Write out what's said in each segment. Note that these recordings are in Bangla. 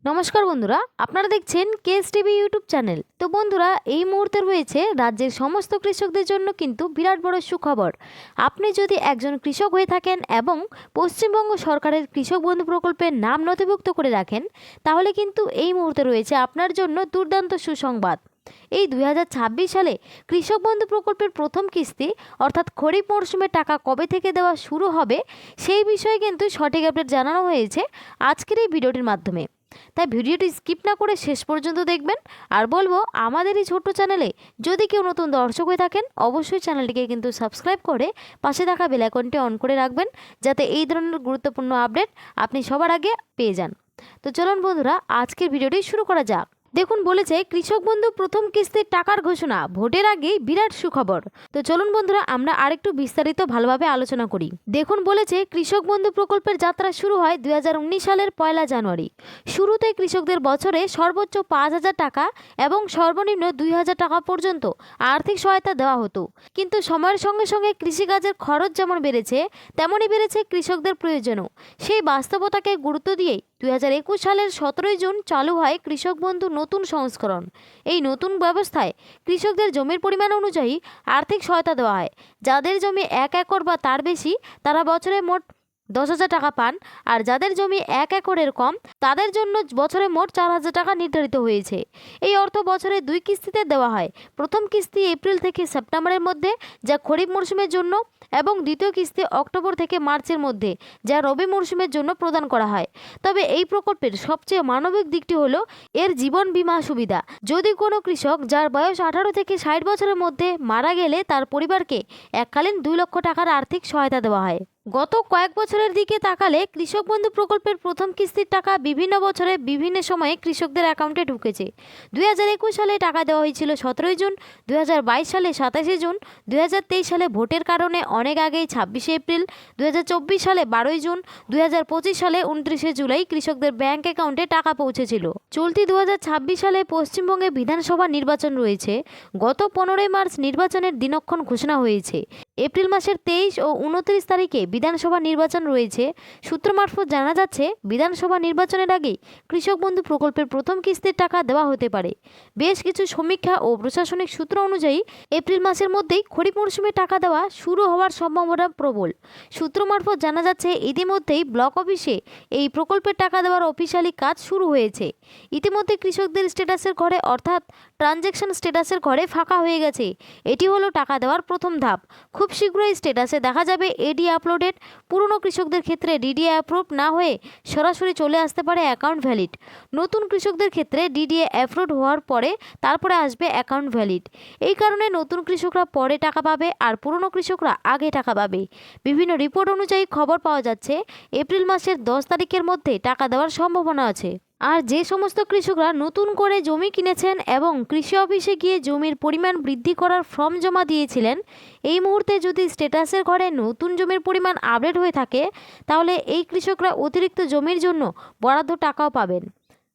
নমস্কার বন্ধুরা, আপনারা দেখছেন কেএস টিভি ইউটিউব চ্যানেল। তো বন্ধুরা, এই মুহূর্তে রয়েছে রাজ্যের সমস্ত কৃষকদের জন্য কিন্তু বিরাট বড় সুখবর। আপনি যদি একজন কৃষক হয়ে থাকেন এবং পশ্চিমবঙ্গ সরকারের কৃষক বন্ধু প্রকল্পের নাম নথিভুক্ত করে রাখেন, তাহলে কিন্তু এই মুহূর্তে রয়েছে আপনার জন্য দুর্দান্ত সুসংবাদ। এই 2026 সালে কৃষক বন্ধু প্রকল্পের প্রথম কিস্তি অর্থাৎ খরিফ মরশুমে টাকা কবে থেকে দেওয়া শুরু হবে সেই বিষয়ে কিন্তু সঠিক আপডেট জানানো হয়েছে আজকের এই ভিডিওটির মাধ্যমে। তাই ভিডিওটি স্কিপ না করে শেষ পর্যন্ত দেখবেন। আর বলবো, আমাদের এই ছোট্ট চ্যানেলে যদি কেউ নতুন দর্শক হয়ে থাকেন, অবশ্যই চ্যানেলটিকে কিন্তু সাবস্ক্রাইব করে পাশে থাকা বেল আইকনটি অন করে রাখবেন, যাতে এই ধরনের গুরুত্বপূর্ণ আপডেট আপনি সবার আগে পেয়ে যান। তো চলুন বন্ধুরা, আজকের ভিডিওটি শুরু করা যাক। দেখুন, বলেছে কৃষক বন্ধু প্রথম কিস্তির টাকার ঘোষণা, ভোটের আগেই বিরাট সুখবর। তো চলুন বন্ধুরা, আমরা আরেকটু বিস্তারিত ভালোভাবে আলোচনা করি। দেখুন, বলেছে কৃষক বন্ধু প্রকল্পের যাত্রা শুরু হয় 2019 সালের 1 জানুয়ারি। শুরুতে কৃষকদের বছরে সর্বোচ্চ 5,000 টাকা এবং সর্বনিম্ন 2,000 টাকা পর্যন্ত আর্থিক সহায়তা দেওয়া হতো। কিন্তু সময়ের সঙ্গে সঙ্গে কৃষিকাজের খরচ যেমন বেড়েছে, তেমনই বেড়েছে কৃষকদের প্রয়োজনও। সেই বাস্তবতাকে গুরুত্ব দিয়েই 2021 সালের 17 জুন চালু হয় কৃষক বন্ধু নতুন সংস্করণ। এই নতুন ব্যবস্থায় কৃষকদের জমির পরিমাণ অনুযায়ী আর্থিক সহায়তা দেওয়া হয়। যাদের জমি 1 একর বা তার বেশি, তারা বছরে মোট 10,000 টাকা পান। আর যাদের জমি 1 একরের কম, তাদের জন্য বছরে মোট 4,000 টাকা নির্ধারিত হয়েছে। এই অর্থ বছরে 2 কিস্তিতে দেওয়া হয়। প্রথম কিস্তি এপ্রিল থেকে সেপ্টেম্বরের মধ্যে, যা খরিফ মরশুমের জন্য, এবং দ্বিতীয় কিস্তি অক্টোবর থেকে মার্চের মধ্যে, যা রবি মরশুমের জন্য প্রদান করা হয়। তবে এই প্রকল্পের সবচেয়ে মানবিক দিকটি হলো এর জীবন বীমা সুবিধা। যদি কোনো কৃষক যার বয়স 18 থেকে 60 বছরের মধ্যে মারা গেলে, তার পরিবারকে এককালীন 2 লক্ষ টাকার আর্থিক সহায়তা দেওয়া হয়। গত কয়েক বছরের দিকে তাকালে কৃষক বন্ধু প্রকল্পের প্রথম কিস্তির টাকা বিভিন্ন বছরে বিভিন্ন সময়ে কৃষকদের অ্যাকাউন্টে ঢুকেছে। 2021 সালে টাকা দেওয়া হয়েছিল 17 জুন, 2022 সালে 27 জুন, 2023 সালে ভোটের কারণে অনেক আগেই 26 এপ্রিল, 2024 সালে 12 জুন, 2025 সালে 29 জুলাই কৃষকদের ব্যাংক অ্যাকাউন্টে টাকা পৌঁছেছিল। চলতি 2026 সালে পশ্চিমবঙ্গে বিধানসভা নির্বাচন রয়েছে। গত 15 মার্চ নির্বাচনের দিনক্ষণ ঘোষণা হয়েছে। এপ্রিল মাসের 23 ও 29 তারিখে বিধানসভা নির্বাচন রয়েছে। সূত্র মারফত জানা যাচ্ছে, বিধানসভা নির্বাচনের আগেই কৃষক বন্ধু প্রকল্পের প্রথম কিস্তির টাকা দেওয়া হতে পারে। বেশ কিছু সমীক্ষা ও প্রশাসনিক সূত্র অনুযায়ী এপ্রিল মাসের মধ্যেই খরিফ মরশুমে টাকা দেওয়া শুরু হওয়ার সম্ভাবনা প্রবল। সূত্র মারফত জানা যাচ্ছে, ইতিমধ্যেই ব্লক অফিসে এই প্রকল্পের টাকা দেওয়ার অফিসিয়ালি কাজ শুরু হয়েছে। ইতিমধ্যে কৃষকদের স্ট্যাটাসের ঘরে অর্থাৎ ট্রানজ্যাকশন স্ট্যাটাসের ঘরে ফাঁকা হয়ে গেছে। এটি হলো টাকা দেওয়ার প্রথম ধাপ। খুব শীঘ্রই স্ট্যাটাসে দেখা যাবে এডি আপলোডেড। পুরনো কৃষকদের ক্ষেত্রে ডিডিএ অ্যাপ্রুভ না হয়ে সরাসরি চলে আসতে পারে অ্যাকাউন্ট ভ্যালিড। নতুন কৃষকদের ক্ষেত্রে ডিডিএ অ্যাপ্রুভ হওয়ার পরে তারপরে আসবে অ্যাকাউন্ট ভ্যালিড। এই কারণে নতুন কৃষকরা পরে টাকা পাবে আর পুরনো কৃষকরা আগে টাকা পাবে। বিভিন্ন রিপোর্ট অনুযায়ী খবর পাওয়া যাচ্ছে, এপ্রিল মাসের 10 তারিখের মধ্যে টাকা দেওয়ার সম্ভাবনা আছে। আর যে সমস্ত কৃষকরা নতুন করে জমি কিনেছেন এবং কৃষি অফিসে গিয়ে জমির পরিমাণ বৃদ্ধি করার ফর্ম জমা দিয়েছিলেন, এই মুহূর্তে যদি স্ট্যাটাসের ঘরে নতুন জমির পরিমাণ আপডেট হয়ে থাকে, তাহলে এই কৃষকরা অতিরিক্ত জমির জন্য বরাদ্দ টাকাও পাবেন।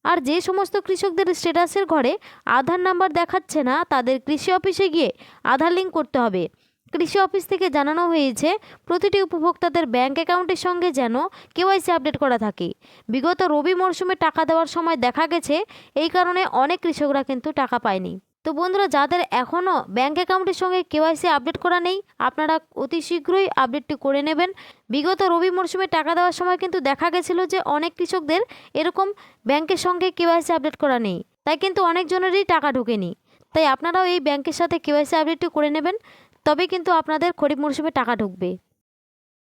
আর যে সমস্ত কৃষকদের স্ট্যাটাসের ঘরে আধার নাম্বার দেখাচ্ছে না, তাদের কৃষি অফিসে গিয়ে আধার লিঙ্ক করতে হবে। কৃষি অফিস থেকে জানানো হয়েছে, প্রতিটি উপভোক্তাদের ব্যাংক অ্যাকাউন্টের সঙ্গে যেন কেওয়াইসি আপডেট করা থাকে। বিগত রবি মরশুমে টাকা দেওয়ার সময় দেখা গেছে, এই কারণে অনেক কৃষকরা কিন্তু টাকা পায়নি। তো বন্ধুরা, যাদের এখনও ব্যাংক অ্যাকাউন্টের সঙ্গে কেওয়াইসি আপডেট করা নেই, আপনারা অতি শীঘ্রই আপডেটটি করে নেবেন। বিগত রবি মরশুমে টাকা দেওয়ার সময় কিন্তু দেখা গেছিল যে অনেক কৃষকদের এরকম ব্যাংকের সঙ্গে কেওয়াইসি আপডেট করা নেই, তাই কিন্তু অনেকজনেরই টাকা ঢোকেনি। তাই আপনারাও এই ব্যাংকের সাথে কেওয়াইসি আপডেটটি করে নেবেন, তবে কিন্তু আপনাদের খরিফ মরশুমে টাকা ঢুকবে।